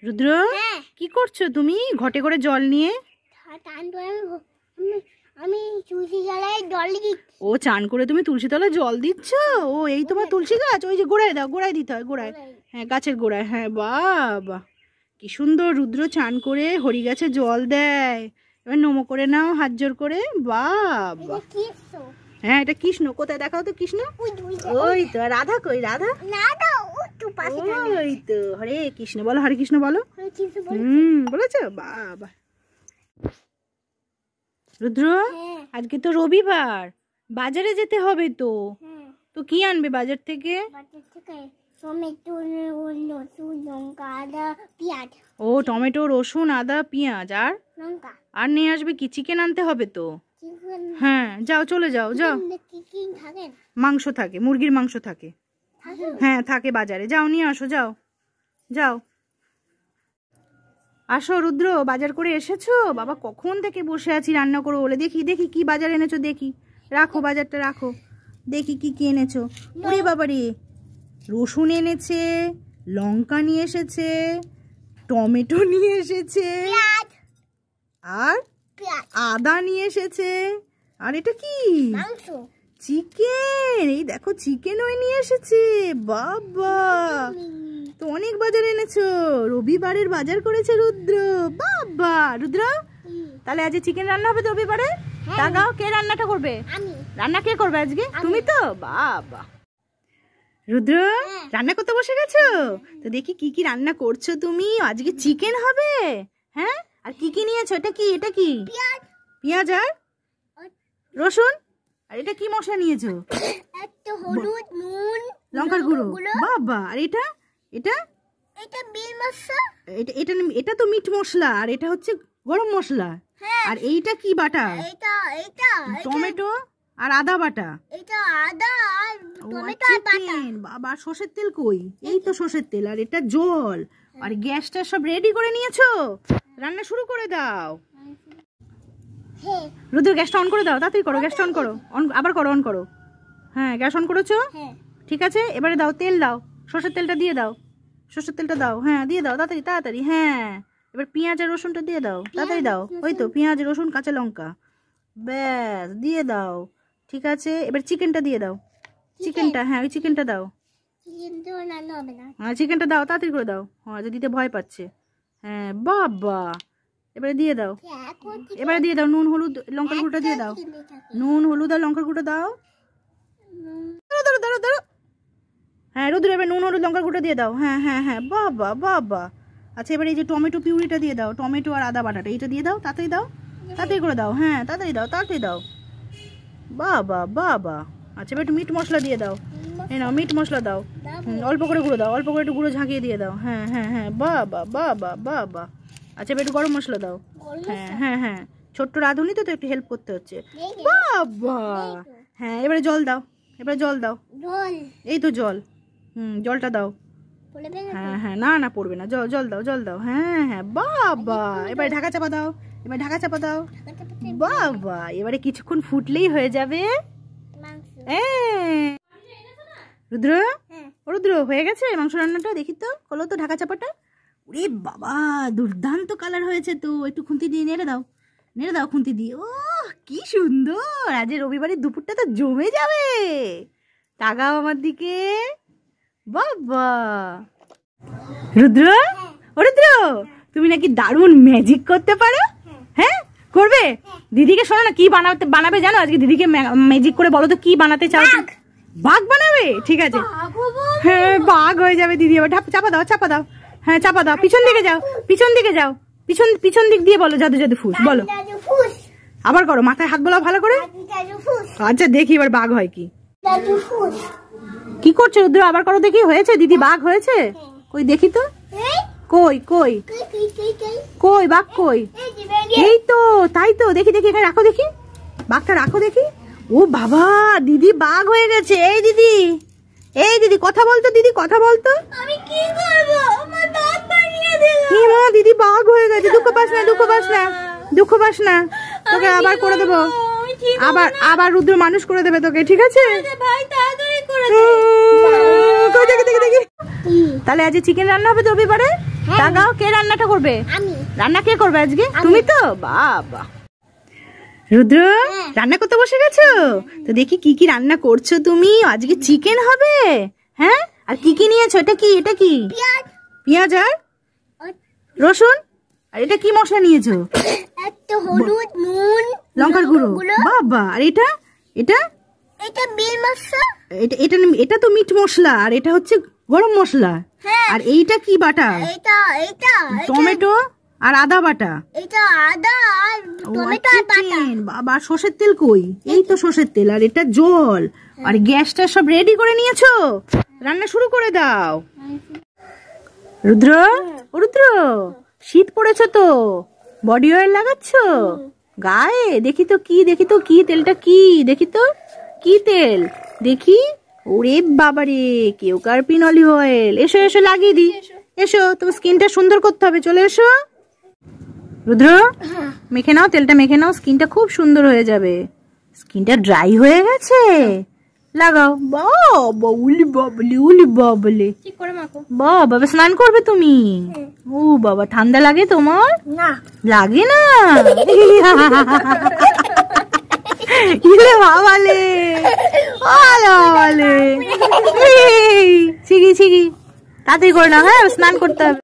রুদ্র, কি করছো তুমি ঘটে করে জল নিয়ে? আমি তুলসী তলায় জল দিচ্ছি। ও, চান করে তুমি তুলসী তলায় জল দিচ্ছ? ও, এই তোমার তুলসী গাছ? ওই যে গোড়ায় দাও, গোড়ায় দিতে হয়, গোড়ায়। হ্যাঁ, গাছের গোড়ায়। হ্যাঁ, বাবা কি সুন্দর রুদ্র চান করে হরি গাছে জল দেয়। এবার নমো করে নাও হাত জোর করে। বাবা, হ্যাঁ এটা কৃষ্ণ। কোথায় দেখাও তো কৃষ্ণ। ওই তো। রাধা কই? রাধা ওই তো। হরে কৃষ্ণ বলো, হরে কৃষ্ণ বলো। বলেছো? বাবা। রুদ্র, আজকে তো রবিবার, বাজারে যেতে হবে তো। তো কি আনবে বাজার থেকে? ও, টমেটো, রসুন, আদা, পেঁয়াজ আর নিয়ে আসবে কি? চিকেন আনতে হবে তো। হ্যাঁ, যাও, চলে যাও, যাও। মাংস থাকে, মুরগির মাংস থাকে। হ্যাঁ থাকে বাজারে, যাও নিয়ে আসো, যাও যাও। আসো রুদ্র, বাজার করে এসেছো? বাবা কখন থেকে বসে আছি রান্না করো বলে। দেখি দেখি কি বাজার এনেছো, দেখি। রাখো বাজারটা, রাখো, দেখি কি কি এনেছো। ওরে বাবারে, রসুন এনেছে, লঙ্কা নিয়ে এসেছে, টমেটো নিয়ে এসেছে, আর আদা নিয়ে এসেছে। আর এটা কি? চিকেন। এই দেখো, চিকেনও নিয়ে এসেছে। বাবা, তো অনেক বাজার এনেছো। রবিবারের বাজার করেছে রুদ্র। বাবা রুদ্র, তাহলে আজ চিকেন রান্না হবে তো রবিবারে? তাগাও, কে রান্নাটা করবে? রান্না কে করবে আজকে? তুমি তো। বাবা রুদ্র, রান্না করতে বসে গেছো তো। দেখি কি কি রান্না করছো তুমি। আজকে চিকেন হবে। হ্যাঁ, আর কি কি নিয়েছো? এটা কি? এটা কি? পেঁয়াজ আর রসুন। আর এটা কি মশলা নিয়েছো? হলুদ, নুন, লঙ্কার গুঁড়ো। বাবা, আর এটা? এটা এটা তো মিট মশলা, আর এটা হচ্ছে গরম মশলা। আর এইটা কি বাটা? টমেটো আর আদা বাটা। বাবা, সর্ষের তেল কই? এই তো সর্ষের তেল। আর এটা জল। আর গ্যাসটা সব রেডি করে নিয়েছো? রান্না শুরু করে দাও। রুদ্র, গ্যাসটা অন করে দাও, তাড়াতাড়ি করো, গ্যাসটা অন করো। আবার করো, অন করো। হ্যাঁ, গ্যাস অন করেছো? ঠিক আছে, এবারে দাও, তেল দাও, সর্ষের তেলটা দিয়ে দাও। সর্ষের তেলটা দাও, হ্যাঁ দিয়ে দাও, তাড়াতাড়ি তাড়াতাড়ি। হ্যাঁ, এবার পেঁয়াজ আর রসুনটা দিয়ে দাও, তাড়াতাড়ি দাও। ওই তো, পেঁয়াজ, রসুন, কাঁচা লঙ্কা, ব্যাস দিয়ে দাও। ঠিক আছে, এবার চিকেনটা দিয়ে দাও। চিকেনটা, হ্যাঁ ওই চিকেনটা দাও। হ্যাঁ চিকেনটা দাও, তাড়াতাড়ি করে দাও। হ্যাঁ, যে দিতে ভয় পাচ্ছে। হ্যাঁ বাবা, এবারে দিয়ে দাও। এবারে দিয়ে দাও নুন, হলুদ, লঙ্কার গুঁড়োটা দিয়ে দাও। নুন, হলুদ আর লঙ্কার গুঁড়োটা দাও। ধরো ধরো ধরো। হ্যাঁ রুদ্র, এবার নুন, হলুদ, লঙ্কার গুঁড়ো দিয়ে দাও। হ্যাঁ হ্যাঁ হ্যাঁ, বাবা বাবা। আচ্ছা, এবার এই যে টমেটো পিউরিটা দিয়ে দাও, টমেটো আর আদা বাটাটা, এইটা দিয়ে দাও, তাড়াতাড়ি দাও, তাড়াতাড়ি করে দাও। হ্যাঁ তাড়াতাড়ি দাও, তাড়াতাড়ি দাও। বাবা বাবা। আচ্ছা, এবার একটু মিট মশলা দিয়ে দাও। এই নাও, মিট মশলা দাও। অল্প করে গুঁড়ো দাও, অল্প করে একটু গুঁড়ো ঝাঁকিয়ে দিয়ে দাও। হ্যাঁ হ্যাঁ হ্যাঁ, বাবা বাবা বাবা। আচ্ছা, এবার একটু গরম মশলা দাও। হ্যাঁ হ্যাঁ হ্যাঁ, ছোট্ট রাঁধুনি তো, একটু হেল্প করতে হচ্ছে। বাবা। হ্যাঁ, এবারে জল দাও, এবারে জল দাও। এই তো জল। জলটা দাও। হ্যাঁ হ্যাঁ, না না পড়বে না, জল জল দাও, জল দাও। হ্যাঁ হ্যাঁ, বাবা। এবারে ঢাকা চাপা দাও, এবার ঢাকা চাপা দাও। বাবা, এবারে কিছুক্ষণ ফুটলেই হয়ে যাবে। রুদ্র, রুদ্র, হয়ে গেছে মাংস রান্নাটা? দেখি তো, খোলো তো ঢাকা চাপাটা। ওরে বাবা, দুর্দান্ত কালার হয়েছে তো। একটু খুন্তি দিয়ে নেড়ে দাও, নেড়ে দাও খুন্তি দিয়ে। ও কি সুন্দর, আজ রবিবারের দুপুরটা তো জমে যাবে। তাকাও আমার দিকে। বাবা রুদ্র, ও রুদ্র, তুমি নাকি দারুণ ম্যাজিক করতে পারো। হ্যাঁ, করবে? দিদিকে শোনো না, কি বানাবে জানো আজকে? দিদিকে ম্যাজিক করে বলো তো কি বানাতে চাও। বাঘ বানাবে? ঠিক আছে, হ্যাঁ বাঘ হয়ে যাবে দিদি। এবার চাপা দাও, চাপা দাও। হ্যাঁ চাপা দাও, পিছন দিকে যাও, পিছন দিকে যাও, পিছন দিক দিয়ে বলো জাদু জাদু ফুস বলো। আবার করো, মাথায় হাত বোলাও ভালো করে। আচ্ছা দেখি এবার বাঘ হয় কি। কি করছো রুদ্র? আবার করো দেখি। হয়েছে দিদি, বাঘ হয়েছে? কই দেখি তো। কই কই কই বাঘ কই? এই তো, তাই তো, দেখি দেখি, এখানে রাখো দেখি, বাঘটা রাখো দেখি। ও বাবা, দিদি বাঘ হয়ে গেছে। এই দিদি, এই দিদি কথা বলতো, দিদি কথা বলতো। আমি কি করব? আমার দাঁত ভাঙিয়ে দিল। মা, দিদি বাঘ হয়ে গেছে। দুঃখ পাস না, দুঃখ পাস না, দুঃখ পাস না, তোকে আবার করে দেবো। আবার রুদ্র মানুষ করে দেবে তোকে, ঠিক আছে? ভাই তাড়াতাড়ি করে দে। দেখি দেখি দেখি। তাহলে আজ চিকেন রান্না হবে তো রবিবারে? তাকাও, কে রান্নাটা করবে? আমি। রান্না কে করবে আজকে? তুমি তো? বাবা রুদ্র, রান্না করতে বসে গেছো তো? দেখি কি কি রান্না করছো তুমি। আজকে চিকেন হবে, হ্যাঁ? আর কি কি নিয়েছো? এটা কি? এটা কি? পেঁয়াজ আর রসুন। আর এটা কি মশলা নিয়েছো? একটু হলুদ, নুন, লঙ্কার গুঁড়ো। বাবা, আর এটা? এটা এটা বিল মশলা। এটা তো মিট মশলা, আর এটা হচ্ছে গরম মশলা। আর এইটা কি বাটা? এটা এটা টমেটো আর আদা বাটা। এটা আদা আর টমেটো আর বাটা। বাবা, সর্ষের তেল কই? এই তো সর্ষের তেল। আর এটা জল। আর গ্যাসটা সব রেডি করে নিয়েছো? রান্না শুরু করে দাও। রুদ্র, ও রুদ্র, শীত পড়েছে তো, বডি অয়েল লাগাচ্ছ গায়ে? দেখি তো কি, দেখি তো কি তেলটা, কি দেখি তো কি তেল দেখি। ওরে বাবারে, কেওকার্পিন অলিভ অয়েল। এসো এসো, লাগিয়ে দি। এসো, তোমার স্কিনটা সুন্দর করতে হবে। চলে এসো রুদ্র, মেখে নাও, তেলটা মেখে নাও, স্কিনটা খুব সুন্দর হয়ে যাবে। স্কিনটা ড্রাই হয়ে গেছে, লাগাও। বাবা, উলি বাবলি, উলি বাবলি। ঠিক করে মাখো। বাবা, স্নান করবে তুমি? ও বাবা, ঠান্ডা লাগে তোমার? না লাগে না? ইলে বাবালে, বাবালে। ছিগি ছিগি, তাড়াতাড়ি করে নাও, হ্যাঁ স্নান করতে হবে।